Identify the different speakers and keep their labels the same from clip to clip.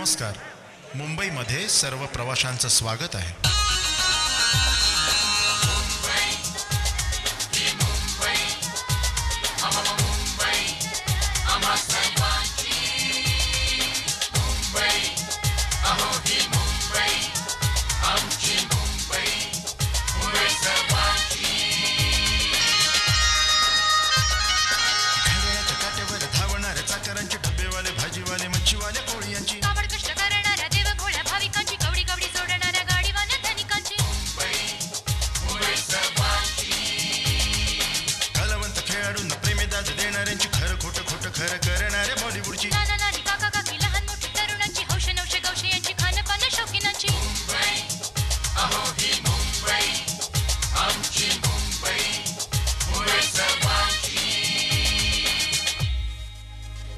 Speaker 1: नमस्कार. मुंबईमध्ये सर्व प्रवाशांचं स्वागत आहे.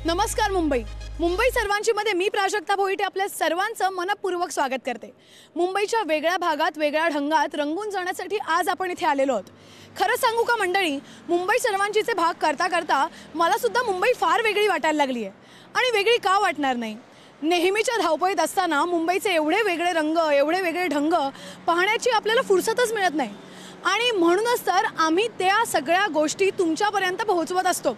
Speaker 2: नमस्कार मुंबई सर्वांची मध्ये मी प्राजक्ता भोईटे आपल्या सर्वांचं मनपूर्वक स्वागत करते. मुंबईच्या वेगळ्या भागात वेगळ्या ढंगात रंगून जाण्यासाठी आज आपण इथे आलेलो आहोत. खरं सांगू का मंडळी, मुंबई सर्वांचीचे भाग करता करता मला सुद्धा मुंबई फार वेगळी वाटायला लागली आहे. आणि वेगळी का वाटणार नाही? नेहमीच्या धावपळीत असताना मुंबईचे एवढे वेगळे रंग, एवढे वेगळे ढंग पाहण्याची आपल्याला फुरसतच मिळत नाही. आणि म्हणूनच तर आम्ही त्या सगळ्या गोष्टी तुमच्यापर्यंत पोहोचवत असतो.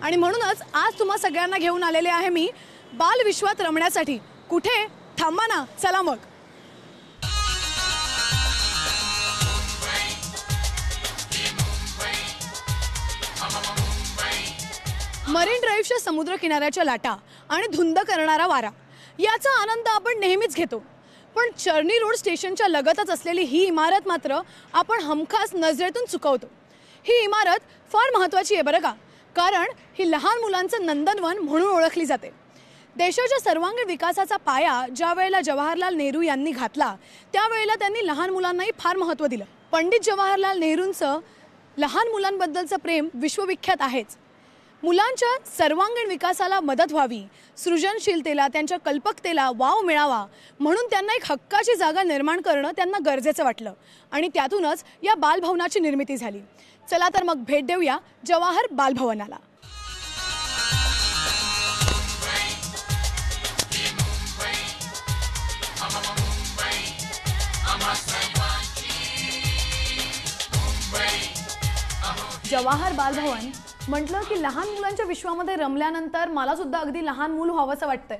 Speaker 2: आणि म्हणूनच आज तुम्हा सगळ्यांना घेऊन आलेले आहे मी बालविश्वात रमण्यासाठी. कुठे? थांबा ना, चला मग. मरीन ड्राईव्हच्या समुद्र किनाऱ्याच्या लाटा आणि धुंद करणारा वारा याचा आनंद आपण नेहमीच घेतो. पण चर्नी रोड स्टेशनच्या लगतच असलेली ही इमारत मात्र आपण हमखास नजरेतून चुकवतो. ही इमारत फार महत्त्वाची आहे बरं का, कारण ही लहान मुलांचं नंदनवन म्हणून ओळखली जाते. देशाच्या सर्वांगीण विकासाचा पाया ज्या वेळेला जवाहरलाल नेहरू यांनी घातला त्यावेळेला त्यांनी लहान मुलांनाही फार महत्त्व दिलं. पंडित जवाहरलाल नेहरूंचं लहान मुलांबद्दलचं प्रेम विश्वविख्यात आहेच. मुलांच्या सर्वांगीण विकासाला मदत व्हावी, सृजनशीलतेला, त्यांच्या कल्पकतेला वाव मिळावा म्हणून त्यांना एक हक्काची जागा निर्माण करणं त्यांना गरजेचं वाटलं. आणि त्यातूनच या बालभवनाची निर्मिती झाली. चला तर मग भेट देऊया जवाहर बालभवनाला. जवाहर बालभवन म्हटलं की लहान मुलांच्या विश्वामध्ये रमल्यानंतर मला सुद्धा अगदी लहान मूल व्हावंसं वाटतंय.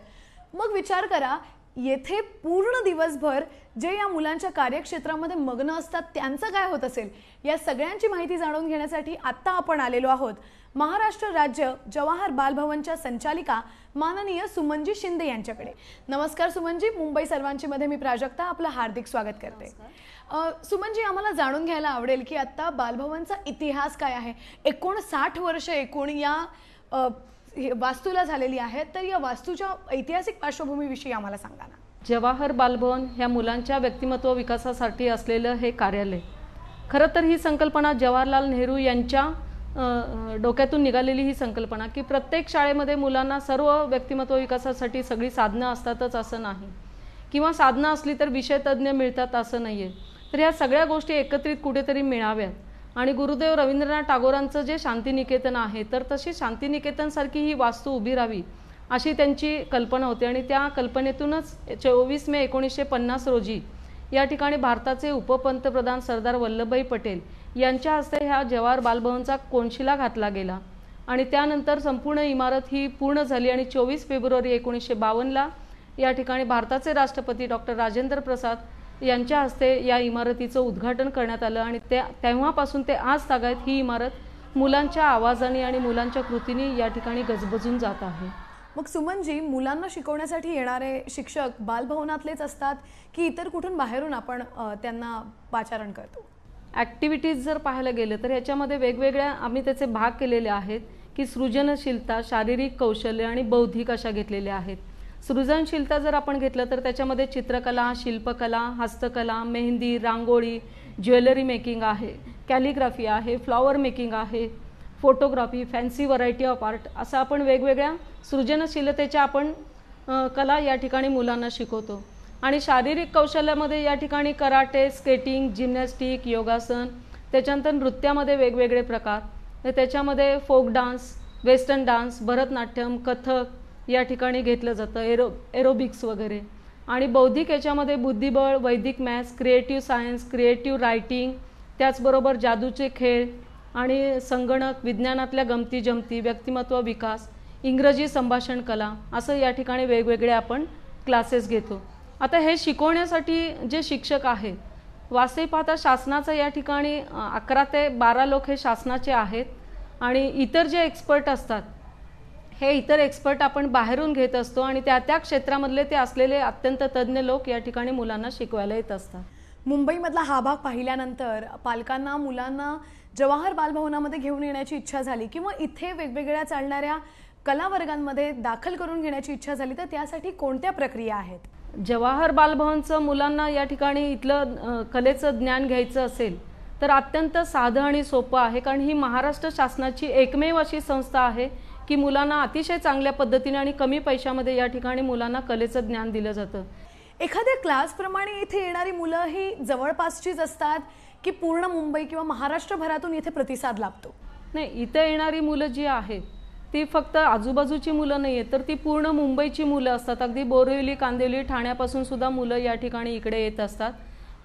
Speaker 2: मग विचार करा, येथे पूर्ण दिवसभर जे या मुलांच्या कार्यक्षेत्रामध्ये मग्न असतात त्यांचं काय होत असेल. या सगळ्यांची माहिती जाणून घेण्यासाठी आत्ता आपण आलेलो आहोत महाराष्ट्र राज्य जवाहर बालभवनच्या संचालिका माननीय सुमनजी शिंदे यांच्याकडे. नमस्कार सुमनजी. मुंबई सर्वांची मध्ये मी प्राजक्ता आपलं हार्दिक स्वागत करते. सुमनजी, आम्हाला जाणून घ्यायला आवडेल की आता बालभवनचा इतिहास काय आहे. 59 वर्ष एकूण या वास्तूला झालेली आहे, तर या वास्तूच्या ऐतिहासिक पार्श्वभूमीविषयी आम्हाला सांगा ना.
Speaker 3: जवाहर बालभवन ह्या मुलांच्या व्यक्तिमत्व विकासासाठी असलेलं हे कार्यालय. खरं तर ही संकल्पना जवाहरलाल नेहरू यांच्या डोक्यातून निघालेली ही संकल्पना की प्रत्येक शाळेमध्ये मुलांना सर्व व्यक्तिमत्व विकासासाठी सगळी साधनं असतातच असं नाही, किंवा साधनं असली तर विषय तज्ज्ञ मिळतात असं नाही आहे. तर ह्या सगळ्या गोष्टी एकत्रित कुठेतरी मिळाव्यात. आणि गुरुदेव रवींद्रनाथ टागोरांचं जे शांतिनिकेतन आहे, तर तशी शांतिनिकेतनसारखी ही वास्तू उभी राहावी अशी त्यांची कल्पना होती. आणि त्या कल्पनेतूनच 24 मे 1950 रोजी या ठिकाणी भारताचे उपपंतप्रधान सरदार वल्लभभाई पटेल यांच्या हस्ते ह्या जवाहर बालभवनचा कोनशिला घातला गेला. आणि त्यानंतर संपूर्ण इमारत ही पूर्ण झाली. आणि 24 फेब्रुवारी 1952ला या ठिकाणी भारताचे राष्ट्रपती डॉक्टर राजेंद्र प्रसाद यांच्या हस्ते या इमारतीचं उद्घाटन करण्यात आलं. आणि तेव्हापासून ते आज तागायत ही इमारत मुलांच्या आवाजाने आणि मुलांच्या कृतीने या ठिकाणी गजबजून जात आहे.
Speaker 2: मग सुमनजी, मुलांना शिकवण्यासाठी येणारे शिक्षक बालभवनातलेच असतात की इतर कुठून बाहेरून आपण त्यांना पाचारण करतो?
Speaker 3: ॲक्टिव्हिटीज जर पाहायला गेलं तर याच्यामध्ये वेगवेगळ्या आम्ही त्याचे भाग केलेले आहेत की सृजनशीलता, शारीरिक कौशल्य आणि बौद्धिक अशा घेतलेल्या आहेत. सृजनशीलता जर आपण घेतलं तर त्याच्यामध्ये चित्रकला, शिल्पकला, हस्तकला, मेहंदी, रांगोळी, ज्वेलरी मेकिंग आहे, कॅलिग्राफी आहे, फ्लॉवर मेकिंग आहे, photography, fancy variety of art असं आपण वेगवेगळ्या सृजनशीलतेच्या आपण कला या ठिकाणी मुलांना शिकवतो. आणि शारीरिक कौशल्यामध्ये या ठिकाणी कराटे, स्केटिंग, जिम्नॅस्टिक, योगासन, त्याच्यानंतर नृत्यामध्ये वेगवेगळे प्रकार, त्याच्यामध्ये folk dance, western dance, Bharatanatyam, Kathak या ठिकाणी घेतलं जातं, एरोबिक्स वगैरे. आणि बौद्धिक याच्यामध्ये बुद्धिबळ, वैदिक maths, creative science, creative writing, त्याचबरोबर जादूचे खेळ आणि संगणक, विज्ञानातल्या गमती जमती, व्यक्तिमत्व विकास, इंग्रजी संभाषण कला, असं या ठिकाणी वेगवेगळे आपण क्लासेस घेतो. आता हे शिकवण्यासाठी जे शिक्षक आहेत, वास्तविक पाहता शासनाचं या ठिकाणी 11 ते 12 लोक हे शासनाचे आहेत आणि इतर जे एक्सपर्ट असतात हे इतर एक्सपर्ट आपण बाहेरून घेत असतो आणि त्या क्षेत्रामधले ते असलेले अत्यंत तज्ज्ञ लोक या ठिकाणी मुलांना शिकवायला येत असतात.
Speaker 2: मुंबईमधला हा भाग पाहिल्यानंतर पालकांना मुलांना जवाहर बालभवनामध्ये घेऊन येण्याची इच्छा झाली किंवा इथे वेगवेगळ्या चालणाऱ्या कला वर्गांमध्ये दाखल करून घेण्याची इच्छा झाली, तर त्यासाठी कोणत्या प्रक्रिया आहेत?
Speaker 3: जवाहर बालभवनचं मुलांना या ठिकाणी इथलं कलेचं ज्ञान घ्यायचं असेल तर अत्यंत साधं आणि सोपं आहे, कारण ही महाराष्ट्र शासनाची एकमेव अशी संस्था आहे की मुलांना अतिशय चांगल्या पद्धतीने आणि कमी पैशामध्ये या ठिकाणी मुलांना कलेचं ज्ञान दिलं जातं.
Speaker 2: एखाद्या क्लासप्रमाणे इथे येणारी मुलं ही जवळपासचीच असतात की पूर्ण मुंबई किंवा महाराष्ट्रभरातून इथे प्रतिसाद लाभतो?
Speaker 3: नाही, इथे येणारी मुलं जी आहेत ती फक्त आजूबाजूची मुलं नाही आहेत, तर ती पूर्ण मुंबईची मुलं असतात. अगदी बोरिवली, कांदिवली, ठाण्यापासून सुद्धा मुलं या ठिकाणी इकडे येत असतात.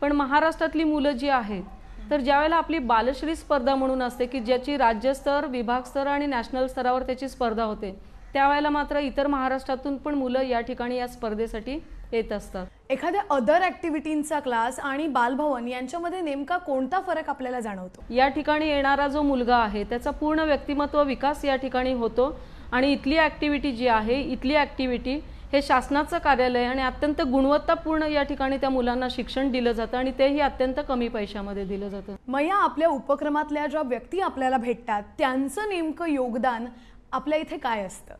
Speaker 3: पण महाराष्ट्रातली मुलं जी आहेत तर ज्यावेळेला आपली बालश्री स्पर्धा म्हणून असते की ज्याची राज्यस्तर, विभागस्तर आणि नॅशनल स्तरावर त्याची स्पर्धा होते, त्यावेळेला मात्र इतर महाराष्ट्रातून पण मुलं या ठिकाणी या स्पर्धेसाठी येत असतात.
Speaker 2: एखाद्या अदर ॲक्टिव्हिटींचा क्लास आणि बालभवन यांच्यामध्ये नेमका कोणता फरक आपल्याला जाणवतो?
Speaker 3: या ठिकाणी येणारा जो मुलगा आहे त्याचा पूर्ण व्यक्तिमत्व विकास या ठिकाणी होतो आणि इथली ॲक्टिव्हिटी जी आहे, इथली ॲक्टिव्हिटी हे शासनाचं कार्यालय आणि अत्यंत गुणवत्तापूर्ण या ठिकाणी त्या मुलांना शिक्षण दिलं जातं आणि तेही अत्यंत कमी पैशामध्ये दिलं जातं.
Speaker 2: मैया, आपल्या उपक्रमातल्या ज्या व्यक्ती आपल्याला भेटतात त्यांचं नेमकं योगदान आपल्या इथे काय असतं?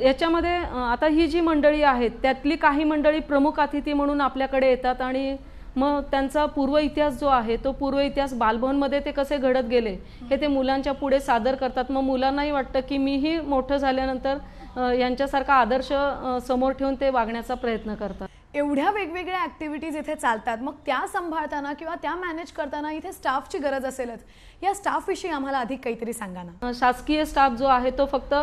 Speaker 3: याच्यामध्ये आता ही जी मंडळी आहेत त्यातली काही मंडळी प्रमुख अतिथी म्हणून आपल्याकडे येतात आणि मग त्यांचा पूर्व इतिहास जो आहे तो पूर्व इतिहास बालभवनमध्ये ते कसे घडत गेले हे ते मुलांच्या पुढे सादर करतात. मग मुलांनाही वाटतं की मीही मोठं झाल्यानंतर यांच्यासारखा आदर्श समोर ठेवून ते वागण्याचा प्रयत्न करतात.
Speaker 2: एवढ्या वेगवेगळ्या ॲक्टिव्हिटीज इथे चालतात, मग त्या सांभाळताना किंवा त्या मॅनेज करताना इथे स्टाफची गरज असेलच. या स्टाफविषयी आम्हाला अधिक काहीतरी सांगा ना.
Speaker 3: शासकीय स्टाफ जो आहे तो फक्त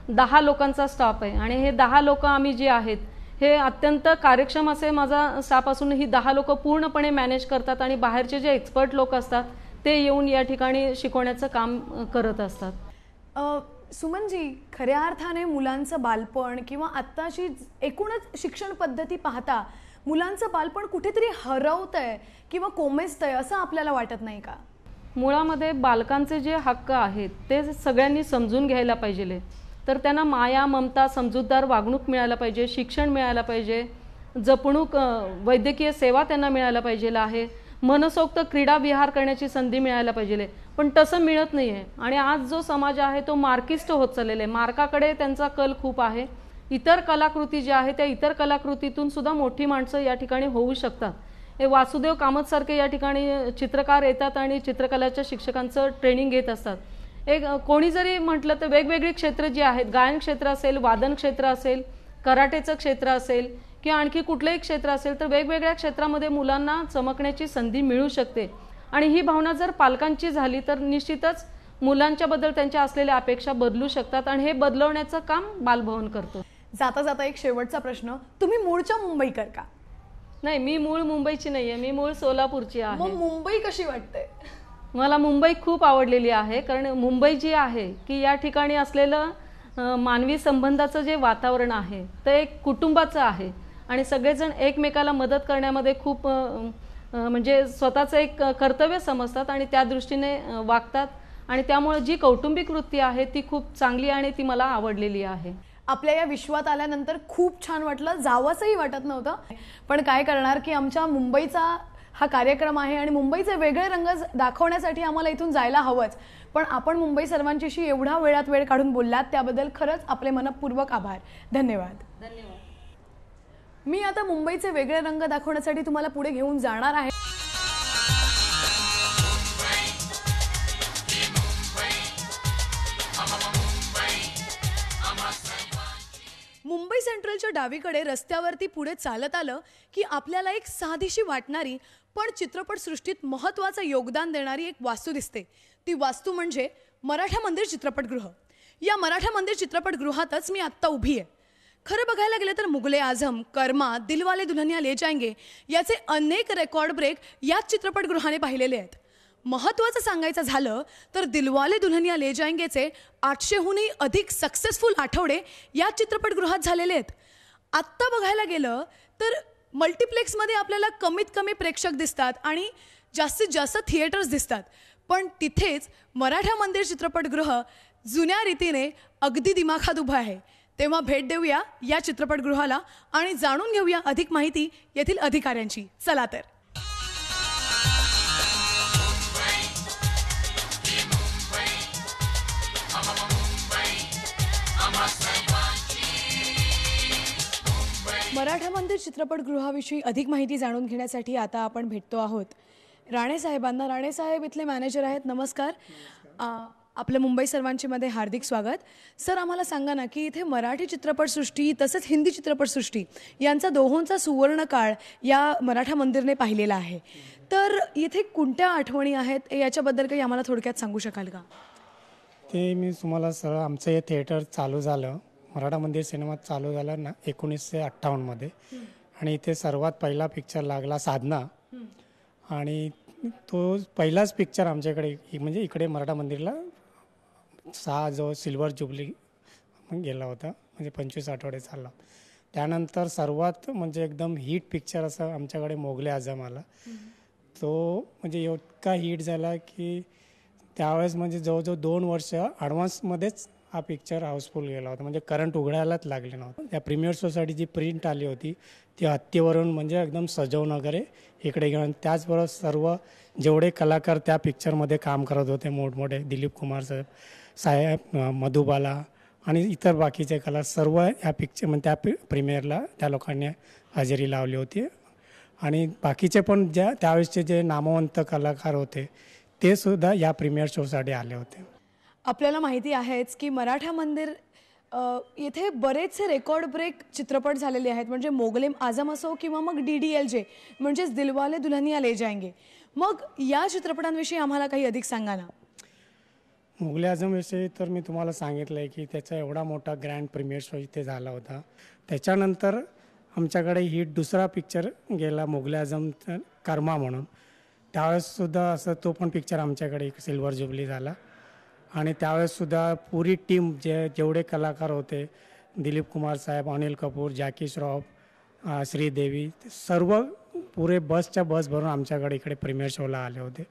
Speaker 3: 10 लोकांचा स्टाफ आहे आणि हे 10 लोक आम्ही जे आहेत हे अत्यंत कार्यक्षम असे माझा स्टाफ असून ही 10 लोक पूर्णपणे मॅनेज करतात आणि बाहेरचे जे एक्सपर्ट लोक असतात ते येऊन या ठिकाणी शिकवण्याचं काम करत असतात.
Speaker 2: सुमनजी, खऱ्या अर्थाने मुलांचं बालपण किंवा आत्ताची एकूणच शिक्षण पद्धती पाहता मुलांचं बालपण कुठेतरी हरवतंय किंवा कोमेजतंय असं आपल्याला वाटत नाही का?
Speaker 3: मुळामध्ये बालकांचे जे हक्क आहेत ते सगळ्यांनी समजून घ्यायला पाहिजे. तर त्यांना माया, ममता, समजूतदार वागणूक मिळायला पाहिजे, शिक्षण मिळायला पाहिजे, जपणूक, वैद्यकीय सेवा त्यांना मिळायला पाहिजे आहे, मनसोक्त क्रीडा विहार करण्याची संधी मिळायला पाहिजे. पण तसं मिळत नाही आहे आणि आज जो समाज आहे तो मार्किस्ट होत चाललेला आहे. मार्काकडे त्यांचा कल खूप आहे. इतर कलाकृती ज्या आहेत त्या इतर कलाकृतीतून सुद्धा मोठी माणसं या ठिकाणी होऊ शकतात. हे वासुदेव कामतसारखे या ठिकाणी चित्रकार येतात आणि चित्रकलाच्या शिक्षकांचं ट्रेनिंग घेत असतात. एक कोणी जरी म्हटलं तर वेगवेगळी क्षेत्र जी आहेत, गायन क्षेत्र असेल, वादन क्षेत्र असेल, कराटेचं क्षेत्र असेल किंवा आणखी कुठलंही क्षेत्र असेल, तर वेगवेगळ्या क्षेत्रामध्ये मुलांना चमकण्याची संधी मिळू शकते. आणि ही भावना जर पालकांची झाली तर निश्चितच मुलांच्याबद्दल त्यांच्या असलेल्या अपेक्षा बदलू शकतात आणि हे बदलवण्याचं काम बालभवन करतो.
Speaker 2: जाता जाता एक शेवटचा प्रश्न, तुम्ही मूळच्या मुंबईकर का?
Speaker 3: नाही, मी मूळ मुंबईची नाही आहे, मी मूळ सोलापूरची आहे.
Speaker 2: मग मुंबई कशी वाटते?
Speaker 3: मला मुंबई खूप आवडलेली आहे, कारण मुंबई जी आहे की या ठिकाणी असलेलं मानवी संबंधाचं जे वातावरण आहे ते एक कुटुंबाचं आहे आणि सगळेजण एकमेकाला मदत करण्यामध्ये खूप म्हणजे स्वतःचं एक कर्तव्य समजतात आणि त्या दृष्टीने वागतात आणि त्यामुळे जी कौटुंबिक वृत्ती आहे ती खूप चांगली आणि ती मला आवडलेली आहे.
Speaker 2: आपल्या या विश्वात आल्यानंतर खूप छान वाटलं, जावंसही वाटत नव्हतं. पण काय करणार की आमच्या मुंबईचा हा कार्यक्रम आहे आणि मुंबईचे वेगळे रंग दाखवण्यासाठी आम्हाला इथून जायला हवंच. पण आपण मुंबई सर्वांच्याशी एवढा वेळात वेळ काढून बोललात त्याबद्दल खरंच आपले मनपूर्वक आभार. धन्यवाद.
Speaker 3: धन्यवाद.
Speaker 2: मी आता मुंबईचे वेगळे रंग दाखवण्यासाठी तुम्हाला पुढे घेऊन जाणार आहे. मुंबई सेंट्रलच्या डावीकडे रस्त्यावरती पुढे चालत आलं की आपल्याला एक साधीशी वाटणारी पण चित्रपटसृष्टीत महत्त्वाचं योगदान देणारी एक वास्तू दिसते. ती वास्तू म्हणजे मराठा मंदिर चित्रपटगृह. या मराठा मंदिर चित्रपटगृहातच मी आत्ता उभी आहे. खरं बघायला गेलं तर मुगले आझम, कर्मा, दिलवाले दुल्हनिया ले जाएंगे याचे अनेक रेकॉर्ड ब्रेक याच चित्रपटगृहाने पाहिलेले आहेत. महत्त्वाचं सांगायचं झालं तर दिलवाले दुल्हनिया ले जाएंगेचे 800हूनही अधिक सक्सेसफुल आठवडे या चित्रपटगृहात झालेले आहेत. आत्ता बघायला गेलं तर मल्टिप्लेक्समध्ये आपल्याला कमीत कमी प्रेक्षक दिसतात आणि जास्तीत जास्त थिएटर्स दिसतात, पण तिथेच मराठा मंदिर चित्रपटगृह जुन्या रीतीने अगदी दिमाखात उभं आहे. तेव्हा भेट देऊया या चित्रपटगृहाला आणि जाणून घेऊया अधिक माहिती येथील अधिकाऱ्यांची. चला तर. मराठा मंदिर चित्रपटगृहाविषयी अधिक माहिती जाणून घेण्यासाठी आता आपण भेटतो आहोत राणे साहेबांना. राणे साहेब इथले मॅनेजर आहेत. नमस्कार. आपलं मुंबई सर्वांचीमध्ये हार्दिक स्वागत. सर, आम्हाला सांगा ना की इथे मराठी चित्रपटसृष्टी तसंच हिंदी चित्रपटसृष्टी यांचा दोहोंचा सुवर्ण काळ या मराठा मंदिरने पाहिलेला आहे, तर इथे कोणत्या आठवणी आहेत याच्याबद्दल काही आम्हाला थोडक्यात सांगू शकाल का?
Speaker 4: ते मी तुम्हाला सर, आमचं हे थिएटर चालू झालं, मराठा मंदिर सिनेमा चालू झाला ना 1958मध्ये, आणि इथे सर्वात पहिला पिक्चर लागला साधना, आणि तो पहिलाच पिक्चर आमच्याकडे म्हणजे इकडे मराठा मंदिरला जो सिल्वर जुबली गेला होता, म्हणजे 25 आठवडे चालला. त्यानंतर सर्वात म्हणजे एकदम हिट पिक्चर असं आमच्याकडे मोगले आझम आला. तो म्हणजे इतका हिट झाला की त्यावेळेस म्हणजे जवळजवळ 2 वर्ष ॲडव्हान्समध्येच हा पिक्चर हाऊसफुल गेला होता, म्हणजे करंट उघडायलाच लागले नव्हतं. त्या प्रीमियर सोसायटी जी प्रिंट आली होती ती हत्तीवरून म्हणजे एकदम सजवून वगैरे इकडे घेऊन, त्याचबरोबर सर्व जेवढे कलाकार त्या पिक्चरमध्ये काम करत होते मोठमोठे, दिलीप कुमार साहेब, मधुबाला आणि इतर बाकीचे कला सर्व या पिक्चर म्हणजे त्या प्रीमियरला त्या लोकांनी हजेरी लावली होती. आणि बाकीचे पण त्यावेळेसचे जे नामवंत कलाकार होते ते सुद्धा या प्रीमियर शोसाठी आले होते.
Speaker 2: आपल्याला माहिती आहेच की मराठा मंदिर येथे बरेचसे रेकॉर्ड ब्रेक चित्रपट झालेले आहेत, म्हणजे मोगले आझम असो किंवा मग DDLJ म्हणजेच दिलवाले दुल्हनिया ले जाएंगे. मग या चित्रपटांविषयी आम्हाला काही अधिक सांगा ना.
Speaker 4: मोगले आझमविषयी तर मी तुम्हाला सांगितलं आहे की त्याचा एवढा मोठा ग्रँड प्रीमियर शो इथे झाला होता. त्याच्यानंतर आमच्याकडे हिट दुसरा पिक्चर गेला मोगले आझम कर्मा म्हणून, त्यावेळेससुद्धा असं तो पण पिक्चर आमच्याकडे सिल्वर जुबली झाला. आणि त्यावेळेससुद्धा पुरी टीम जेवढे कलाकार होते, दिलीप कुमार साहेब, अनिल कपूर, जॅकी श्रॉफ, श्रीदेवी, सर्व पुरे बसच्या बस भरून आमच्याकडे इकडे प्रीमियर शोला आले होते.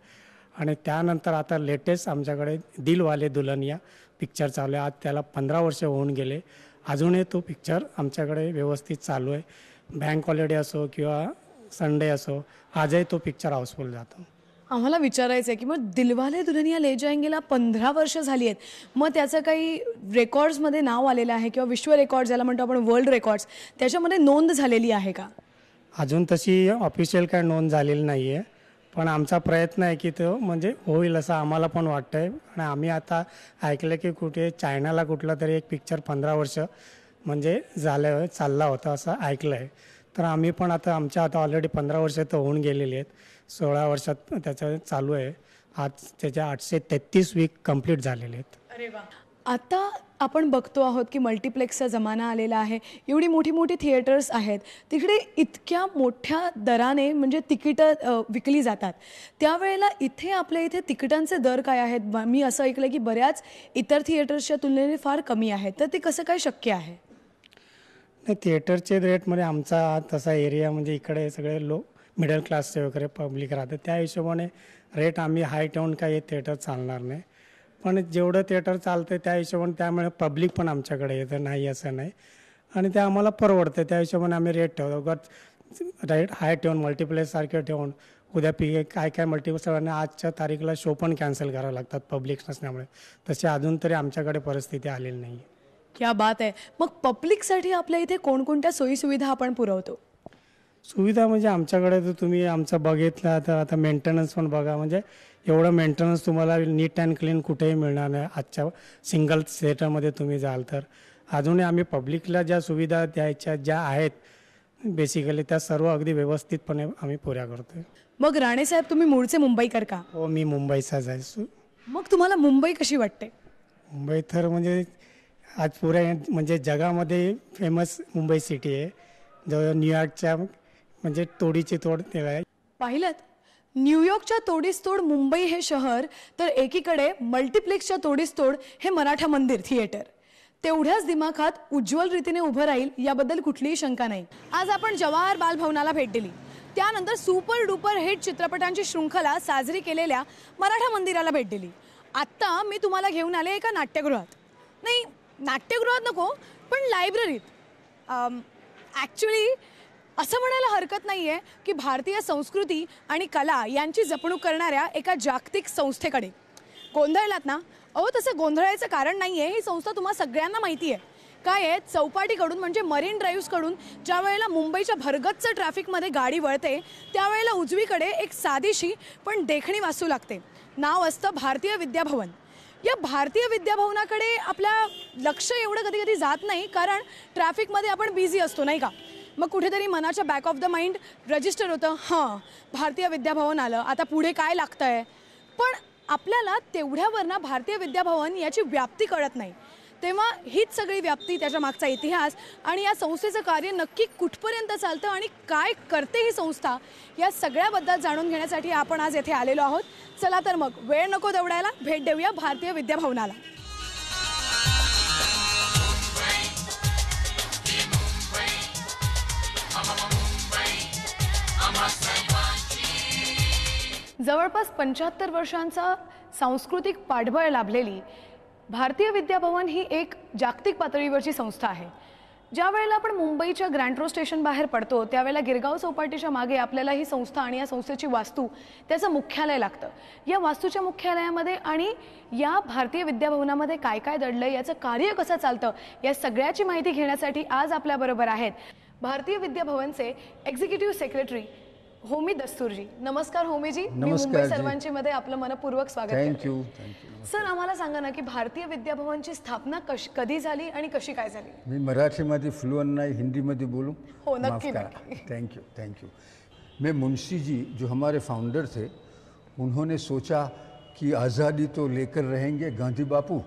Speaker 4: आणि त्यानंतर आता लेटेस्ट आमच्याकडे दिलवाले दुल्हनिया पिक्चर चालू आहे. आज त्याला 15 वर्ष होऊन गेले, अजूनही तो पिक्चर आमच्याकडे व्यवस्थित चालू आहे. बँक हॉलिडे असो किंवा संडे असो, आजही तो पिक्चर हाऊसफुल जातो.
Speaker 2: आम्हाला विचारायचं आहे की मग दिलवाले दुल्हनिया ले जाएंगेला 15 वर्ष झाली आहेत, मग त्याचं काही रेकॉर्ड्समध्ये नाव आलेलं आहे किंवा विश्व रेकॉर्ड ज्याला म्हणतो आपण वर्ल्ड रेकॉर्ड्स, त्याच्यामध्ये नोंद झालेली आहे का?
Speaker 4: अजून तशी ऑफिशियल काय नोंद झालेली नाही आहे, पण आमचा प्रयत्न आहे की तो म्हणजे होईल असं आम्हाला पण वाटतं आहे. आणि आम्ही आता ऐकलं की कुठे चायनाला कुठला तरी एक पिक्चर 15 वर्ष म्हणजे चालला होता असं ऐकलं आहे. तर आम्ही पण आता ऑलरेडी 15 वर्ष तर होऊन गेलेली आहेत, 16 वर्षात त्याचं चालू आहे. आज त्याच्या 833 वीक कंप्लीट झालेले आहेत.
Speaker 2: अरे वा. आता आपण बघतो आहोत की मल्टिप्लेक्सचा जमाना आलेला आहे, एवढी मोठी मोठी थिएटर्स आहेत, तिकडे इतक्या मोठ्या दराने म्हणजे तिकीटं विकली जातात. त्यावेळेला इथे आपल्या इथे तिकिटांचे दर काय आहेत? मी असं ऐकलं की बऱ्याच इतर थिएटर्सच्या तुलनेने फार कमी आहेत, तर ते कसं काय शक्य आहे?
Speaker 4: नाही, थिएटरचे रेटमध्ये आमचा तसा एरिया म्हणजे इकडे सगळे मिडल क्लासचे वगैरे पब्लिक राहतं, त्या हिशोबाने रेट आम्ही हाय ठेवून काही थिएटर चालणार नाही. पण जेवढं थिएटर चालतं त्या हिशोबाने त्यामुळे पब्लिक पण आमच्याकडे येतं, नाही असं नाही. आणि ते आम्हाला परवडतं, त्या हिशोबाने आम्ही रेट ठेवतो. रेट हाय ठेवून मल्टिप्लेक्ससारखे ठेवून उद्या काय मल्टिप्लेक्स आजच्या तारीखला शो पण कॅन्सल करावे लागतात पब्लिक नसल्यामुळे. तशी अजून तरी आमच्याकडे परिस्थिती आलेली नाही.
Speaker 2: क्या बात आहे. मग पब्लिकसाठी आपल्या इथे कोणकोणत्या सोयीसुविधा आपण पुरवतो?
Speaker 4: सुविधा म्हणजे आमच्याकडे तर तुम्ही आमचं बघितलं तर आता मेंटेनन्स पण बघा, म्हणजे एवढं मेंटेनन्स तुम्हाला नीट अँड क्लीन कुठेही मिळणार नाही. आजच्या सिंगल थिएटरमध्ये तुम्ही जाल तर अजूनही आम्ही पब्लिकला ज्या सुविधा द्यायच्या ज्या आहेत बेसिकली त्या सर्व अगदी व्यवस्थितपणे आम्ही पुऱ्या करतो.
Speaker 2: मग राणेसाहेब, तुम्ही मूळचे मुंबईकर का?
Speaker 4: हो, मी मुंबईचाच आहे.
Speaker 2: मग तुम्हाला मुंबई कशी वाटते?
Speaker 4: मुंबई तर म्हणजे आज पुऱ्या म्हणजे जगामध्ये फेमस मुंबई सिटी आहे, जो न्यूयॉर्कच्या म्हणजे तोडीची तोड ते आहे.
Speaker 2: पाहिलं, न्यूयॉर्कच्या तोडीस तोड मुंबई हे शहर, तर एकीकडे मल्टिप्लेक्सच्या तोडीस तोड हे मराठा मंदिर थिएटर. तेवढ्याच दिमाखात उज्ज्वल रीतीने उभं राहील याबद्दल कुठलीही शंका नाही. आज आपण जवाहर बालभवनाला भेट दिली, त्यानंतर सुपर डुपर हिट चित्रपटांची शृंखला साजरी केलेल्या मराठा मंदिराला भेट दिली. आत्ता मी तुम्हाला घेऊन आले एका नाट्यगृहात. नाही, नाट्यगृहात नको, पण लायब्ररीत. ॲक्च्युली असं म्हणायला हरकत नाही आहे की भारतीय संस्कृती आणि कला यांची जपणूक करणाऱ्या एका जागतिक संस्थेकडे. गोंधळलात ना? अहो, तसं गोंधळायचं कारण नाही आहे. ही संस्था तुम्हा सगळ्यांना माहिती आहे. काय आहे, चौपाटीकडून म्हणजे मरीन ड्राईव्हकडून ज्या वेळेला मुंबईच्या भरगच्च ट्रॅफिकमध्ये गाडी वळते त्यावेळेला उजवीकडे एक साधीशी पण देखणी वास्तू लागते. नाव असतं भारतीय विद्याभवन. या भारतीय विद्याभवनाकडे आपल्या लक्ष एवढं कधी कधी जात नाही, कारण ट्रॅफिकमध्ये आपण बिझी असतो, नाही का? मग कुठेतरी मनाच्या back of the mind register होतं, हां भारतीय विद्याभवन आलं, आता पुढे काय लागतं आहे. पण आपल्याला तेवढ्यावरनं भारतीय विद्याभवन याची व्याप्ती कळत नाही. तेव्हा हीच सगळी व्याप्ती, त्याच्या मागचा इतिहास आणि या संस्थेचं कार्य नक्की कुठपर्यंत चालतं आणि काय करते ही संस्था, या सगळ्याबद्दल जाणून घेण्यासाठी आपण आज येथे आलेलो आहोत. चला तर मग वेळ नको दवडायला, भेट देऊया भारतीय विद्याभवनाला. जवळपास 75 वर्षांचा सांस्कृतिक पाठबळ लाभलेली भारतीय विद्याभवन ही एक जागतिक पातळीवरची संस्था आहे. ज्या वेळेला आपण मुंबईच्या ग्रँड रोड स्टेशन बाहेर पडतो त्यावेळेला गिरगाव चौपाटीच्या मागे आपल्याला ही संस्था आणि या संस्थेची वास्तू, त्याचं मुख्यालय लागतं. या वास्तूच्या मुख्यालयामध्ये आणि या भारतीय विद्याभवनामध्ये काय काय दडलं, याचं कार्य कसं चालतं, या सगळ्याची माहिती घेण्यासाठी आज आपल्याबरोबर आहेत भारतीय विद्याभवनचे एक्झिक्युटिव्ह सेक्रेटरी होमी दस्तूरजी. नमस्कार होमीजी. मी मुंबई सर्वांची मध्ये आपलं मनपूर्वक स्वागत करते.
Speaker 5: थँक्यू.
Speaker 2: सर, आम्हाला सांगा ना की भारतीय विद्याभवनची स्थापना कधी झाली आणि कशी काय झाली?
Speaker 5: मी मराठीमध्ये फ्लुएंट नहीं, हिंदी में बोलूं?
Speaker 2: हो, नक्की नक्की.
Speaker 5: Thank you. मैं मुंशी जी जो हमारे फाउंडर थे, उन्होंने सोचा कि आज़ादी तो लेकर रहेंगे गांधी बापू,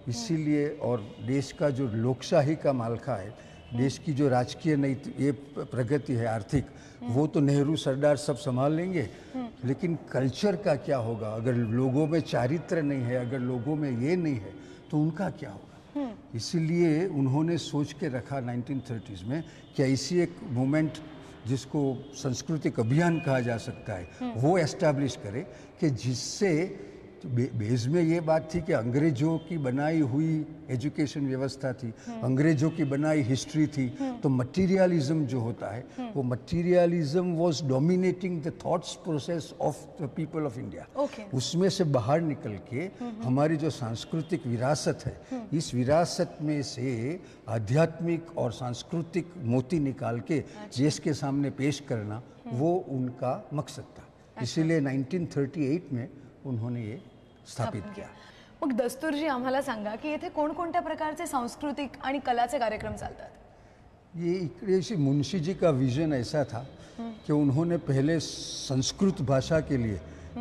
Speaker 5: इसीलिए और देश का जो लोकशाही का मालखा है, देश की जो राजकीय ये प्रगति है आर्थिक, वो तो नेहरू सरदार सब संभाल लेंगे, लेकिन कल्चर का क्या होगा? अगर लोगों में चारित्र नहीं है, अगर लोगों में ये नहीं है, तो उनका क्या होगा? इसीलिए उन्होंने सोच के रखा 1930s में कि ऐसी एक मूवमेंट जिसको सांस्कृतिक अभियान कहा जा सकता है वो एस्टैब्लिश करे कि जिससे बेस में ये बात थी कि अंग्रेजों की बनाई हुई एजुकेशन व्यवस्था थी, अंग्रेजों की बनाई हिस्ट्री थी, तो मटीरियलिज्म जो होता है वो मटीरियलिज्म वाज dominating the thoughts process of the people of India. उसमें से बाहर निकल के हमारी जो सांस्कृतिक विरासत है, इस विरासत में से आध्यात्मिक और सांस्कृतिक मोती निकाल के देश के सामने पेश करना, वो उनका मकसद था. इसीलिए 1938 में उन्होंने ये स्थापित किया.
Speaker 2: मग दस्तूरजी, आम्हाला सांगा की येथे कोणकोणत्या प्रकारचे सांस्कृतिक आणि कलाचे कार्यक्रम चालतात?
Speaker 5: ये इकड़े मुंशी जी का विजन ऐसा था कि उन्होंने पहले संस्कृत भाषा के लिए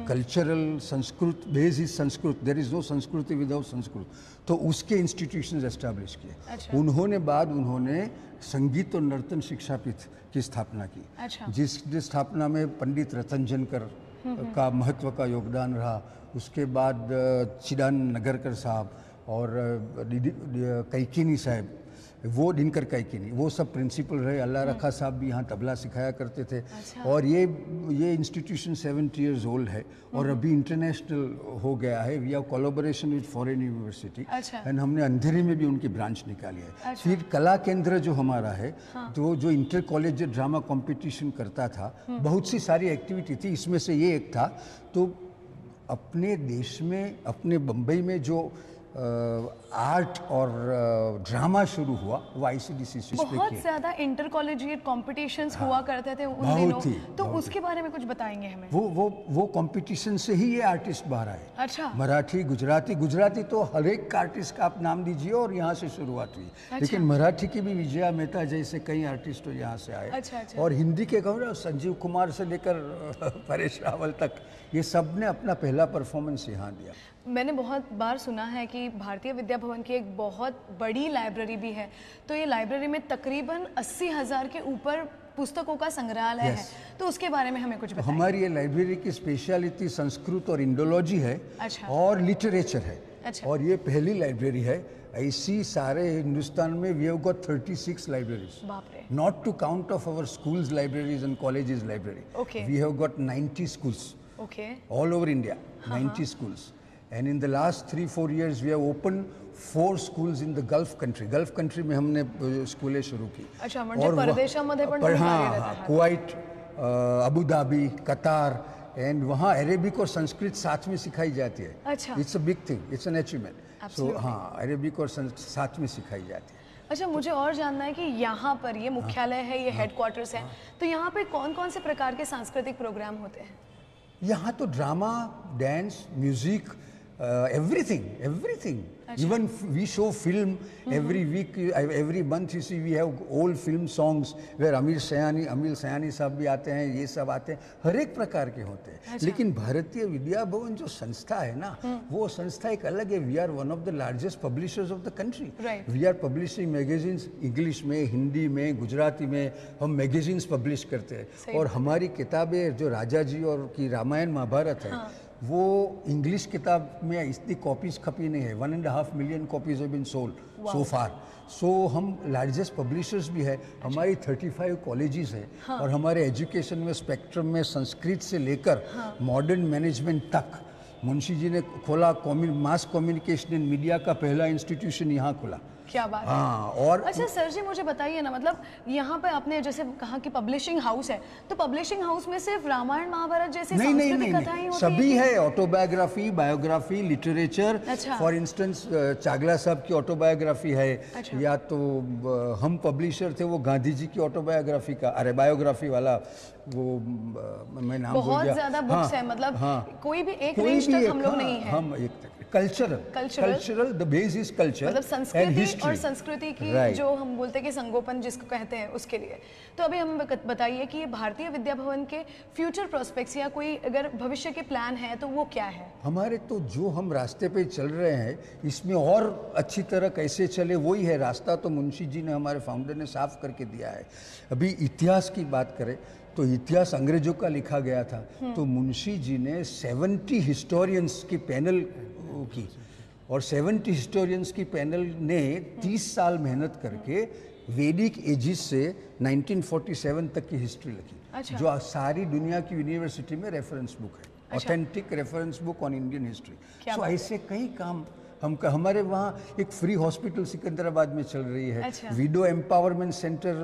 Speaker 5: cultural Sanskrit, base is Sanskrit, there is no sanskriti without Sanskrit, तो उसके इंस्टीट्यूशंस एस्टैब्लिश किए. उन्होंने संगीत और नर्तन शिक्षापीठ की स्थापना की. जिस स्थापना में पंडित रतनजनकर का महत्व का योगदान रहा. उसके बाद चिदान नगरकर साहब और कैकिनी साहब, वो दिनकर कैकिनी, वो सब प्रिंसिपल रहे. अल्लाह रखा साहब भी यहाँ तबला सिखाया करते थे. और ये इंस्टीट्यूशन 70 years ओल्ड है और अभी इंटरनेशनल हो गया है. वी हैव कोलैबोरेशन विद फॉरेन यूनिवर्सिटी एंड हमने अंधेरी में भी उनकी ब्रांच निकाली है. फिर कला केंद्र जो हमारा है, तो जो इंटर कॉलेज ड्रामा कंपटीशन करता था, बहुत सी सारी एक्टिविटी थी, इसमें से ये एक था. तो अपने देश में, अपने बम्बई में जो आर्ट और ड्रामा शुरू हुआ वो ICDC से.
Speaker 2: बहुत ज्यादा इंटर कॉलेजिएट कॉम्पिटिशन्स हुआ करते थे उन दिनों, तो उसके बारे में कुछ बताएंगे हमें?
Speaker 5: वो कंपटीशन से ही ये आर्टिस्ट बाहर आए.
Speaker 2: अच्छा.
Speaker 5: मराठी, गुजराती तो हर एक आर्टिस्ट का आप नाम दीजिए और यहाँ से शुरुआत हुई. लेकिन मराठी की भी विजया मेहता जैसे कई आर्टिस्ट यहाँ से आए. और हिंदी के कहूँ संजीव कुमार से लेकर परेश रावल तक, ये सब ने अपना पहला परफॉर्मेंस यहाँ दिया.
Speaker 2: मैंने बहुत बार सुना है कि कि भारतीय विद्या भवन की एक बहुत बड़ी लाइब्रेरी भी है, तो ये लाइब्रेरी में तकरीबन 80,000 के ऊपर पुस्तकों का संग्रहालय है, तो उसके बारे में हमें कुछ बताइए।
Speaker 5: हमारी ये लाइब्रेरी की स्पेशलिटी संस्कृत और इंडोलॉजी है
Speaker 2: अच्छा।
Speaker 5: और लिटरेचर है।
Speaker 2: अच्छा।
Speaker 5: और ये पहली लाइब्रेरी है ऐसी सारे हिंदुस्तान में। वी हैव गॉट 36 लाइब्रेरीज,
Speaker 2: बाप रे।
Speaker 5: Not to count of our schools libraries and colleges library.
Speaker 2: Okay.
Speaker 5: We have got 90 schools
Speaker 2: okay,
Speaker 5: all over India, 90 schools. And in the last 3-4 years, we have opened 4 schools in the Gulf country. Gulf country में हमने स्कूलें शुरू की।
Speaker 2: अच्छा, म्हणजे परदेशामध्ये पण तुम्ही कार्यरत आहात।
Speaker 5: Kuwait, Abu Dhabi, Qatar, end वहाँ अरेबिक और संस्कृत साथ में सिखाई जाती है।
Speaker 2: अच्छा।
Speaker 5: It's a big thing, it's an achievement. So हाँ, अरेबिक और साथ में सिखाई जाती है।
Speaker 2: अच्छा, मुझे और जानना है कि यहाँ पर ये मुख्यालय है, ये हेडक्वार्टर्स है, तो यहाँ पे कौन कौन से प्रकार के सांस्कृतिक प्रोग्राम होते हैं?
Speaker 5: यहाँ तो drama, dance, music, everything. Even we show film every week, every month. You see, we have old film songs where अमीर सयानी साहब भी आते हैं, ये सब आते हैं, हर एक प्रकार के होते हैं। लेकिन भारतीय विद्या भवन जो संस्था है ना, वो संस्था एक अलग है। We are one of the largest publishers of the country. We are publishing magazines English में, हिंदी में, गुजराती में, हम मैगजीन्स पब्लिश करते हैं। और हमारी किताबें जो राजा जी और की रामायण महाभारत है, वो इंग्लिश किताब में इतनी कॉपीज खपी नहीं है। 1.5 million copies have been sold so far. So हम लार्जेस्ट पब्लिशर्स भी है। हमारी 35 कॉलेजेस है। और हमारे एजुकेशन में स्पेक्ट्रम में संस्कृत से लेकर मॉडर्न मैनेजमेंट तक मुंशी जी ने खोला। मास कम्युनिकेशन एंड मीडिया का पहला इंस्टीट्यूशन यहाँ खुला।
Speaker 2: क्या बात है।
Speaker 5: हाँ, और
Speaker 2: अच्छा सर जी, मुझे बताइए ना, मतलब यहाँ पे आपने जैसे कहा कि पब्लिशिंग हाउस है, तो पब्लिशिंग हाउस में सिर्फ रामायण महाभारत जैसी सांस्कृतिक कथाएं होती
Speaker 5: सभी है। Autobiography, biography, literature.
Speaker 2: अच्छा।
Speaker 5: फॉर इंस्टेंस चागला साहब की ऑटोबायोग्राफी है।
Speaker 2: अच्छा।
Speaker 5: या तो हम पब्लिशर थे, वो गांधी जी की ऑटोबायोग्राफी का, अरे बायोग्राफी वाला, वो मैं नाम भूल
Speaker 2: बहुत
Speaker 5: गया।
Speaker 2: ज्यादा बुक्स है, मतलब कोई भी एक रेंज तक हम लोग नहीं है।
Speaker 5: हम एक cultural the base is culture,
Speaker 2: मतलब संस्कृति और संस्कृति की जो हम बोलते हैं कि संगोपन जिसको कहते हैं, उसके लिए। तो अभी हम बताइए कि ये भारतीय विद्या भवन के फ्यूचर प्रोस्पेक्ट्स या कोई अगर भविष्य के प्लान है तो वो क्या है?
Speaker 5: हमारे तो जो हम रास्ते पे चल रहे हैं, इसमें और अच्छी तरह कैसे चले वही है रास्ता। तो मुंशी जी ने, हमारे फाउंडर ने साफ करके दिया है। अभी इतिहास की बात करें तो इतिहास अंग्रेजों का लिखा गया था, तो मुंशी जी ने 70 हिस्टोरियंस की पैनल की, और 70 हिस्टोरियंस की पैनल ने 30 साल मेहनत करके वैदिक एजिस से 1947 तक की हिस्ट्री लिखी।
Speaker 2: अच्छा।
Speaker 5: जो सारी दुनिया की यूनिवर्सिटी में रेफरेंस बुक है। Authentic reference book on Indian history. So ऐसे कई काम हमारे वहाँ एक फ्री हॉस्पिटल सिकंदराबाद में चल रही है।
Speaker 2: अच्छा।
Speaker 5: विडो एम्पावरमेंट सेंटर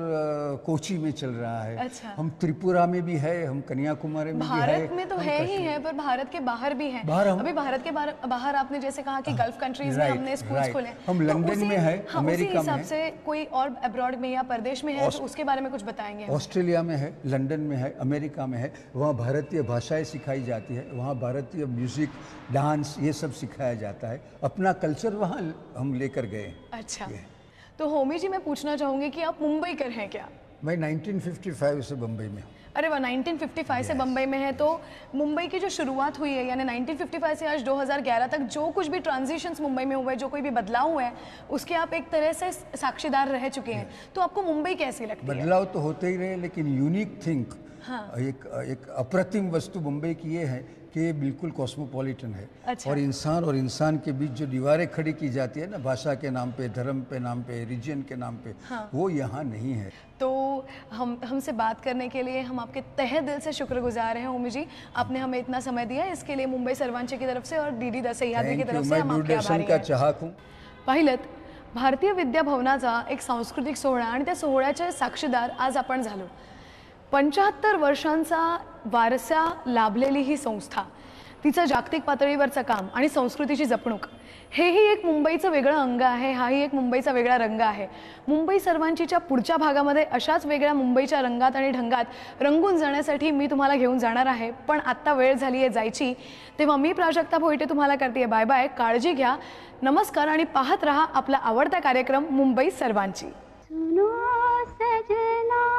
Speaker 5: कोची में चल रहा है।
Speaker 2: अच्छा।
Speaker 5: हम त्रिपुरा में भी है, हम कन्याकुमारी में भी है।
Speaker 2: भारत में तो है ही है, पर भारत के बाहर भी है। अभी भारत के बाहर आपने जैसे कहा कि गल्फ कंट्रीज में हमने स्कूल्स खोले।
Speaker 5: हम लंदन में है, अमेरिका में है।
Speaker 2: से कोई और अब्रॉड में या परदेश में है तो उसके बारे में कुछ बताएंगे?
Speaker 5: ऑस्ट्रेलिया में है, लंदन में है, अमेरिका में है। वहाँ भारतीय भाषाएं सिखाई जाती है, वहाँ भारतीय म्यूजिक, डांस, ये सब सिखाया जाता है। अपना कल्चर वहाँ हम लेकर गए।
Speaker 2: अच्छा, तो होमी जी मैं पूछना चाहूंगी कि आप मुंबई कर हैं क्या?
Speaker 5: मैं 1955 से बम्बई में हूँ।
Speaker 2: अरे वाह, 1955 से बम्बई में है। तो मुंबई की जो शुरुआत हुई है, यानी 1955 से आज 2011 तक जो कुछ भी ट्रांजिशंस मुंबई में हुए, जो कोई भी बदलाव हुए हैं, उसके आप एक तरह से साक्षीदार रह चुके हैं। तो आपको मुंबई कैसी लगती है?
Speaker 5: बदलाव तो होते ही रहे, लेकिन यूनिक थिंग, एक अप्रतिम वस्तु मुंबई की ये है कि ये बिल्कुल कॉस्मोपॉलिटन है।
Speaker 2: अच्छा।
Speaker 5: और इंसान के बीच जो दीवारें खड़ी की जाती है ना, भाषा के नाम पे, धर्म पे नाम पे, रीजन के नाम पे, वो यहाँ नहीं है।
Speaker 2: तो हमसे बात करने के लिए हम आपके तहे दिल से शुक्रगुजार हैं होमी जी। आपने हमें इतना समय दिया, इसके लिए मुंबई सर्वांचे की तरफ से और डीडी सह्याद्री की तरफ से हम आपके आभारी हैं।
Speaker 5: चाहक हूँ।
Speaker 2: पाहिलत, भारतीय विद्या भवनाचा एक सांस्कृतिक सोहळा आणि त्या सोहळ्याचे साक्षीदार आज आपण झालो। 75 वर्षांचा वारसा लाभलेली ही संस्था, तिचं जागतिक पातळीवरचं काम आणि संस्कृतीची जपणूक, हेही एक मुंबईचं वेगळं अंग आहे। हाही एक मुंबईचा वेगळा रंग आहे। मुंबई सर्वांचीच्या पुढच्या भागामध्ये अशाच वेगळ्या मुंबईच्या रंगात आणि ढंगात रंगून जाण्यासाठी मी तुम्हाला घेऊन जाणार आहे। पण आत्ता वेळ झाली आहे जायची, तेव्हा मी प्राजक्ता भोईटे तुम्हाला करते बाय बाय। काळजी घ्या, नमस्कार आणि पाहत रहा आपला आवडता कार्यक्रम मुंबई सर्वांची।
Speaker 6: सुनो सजना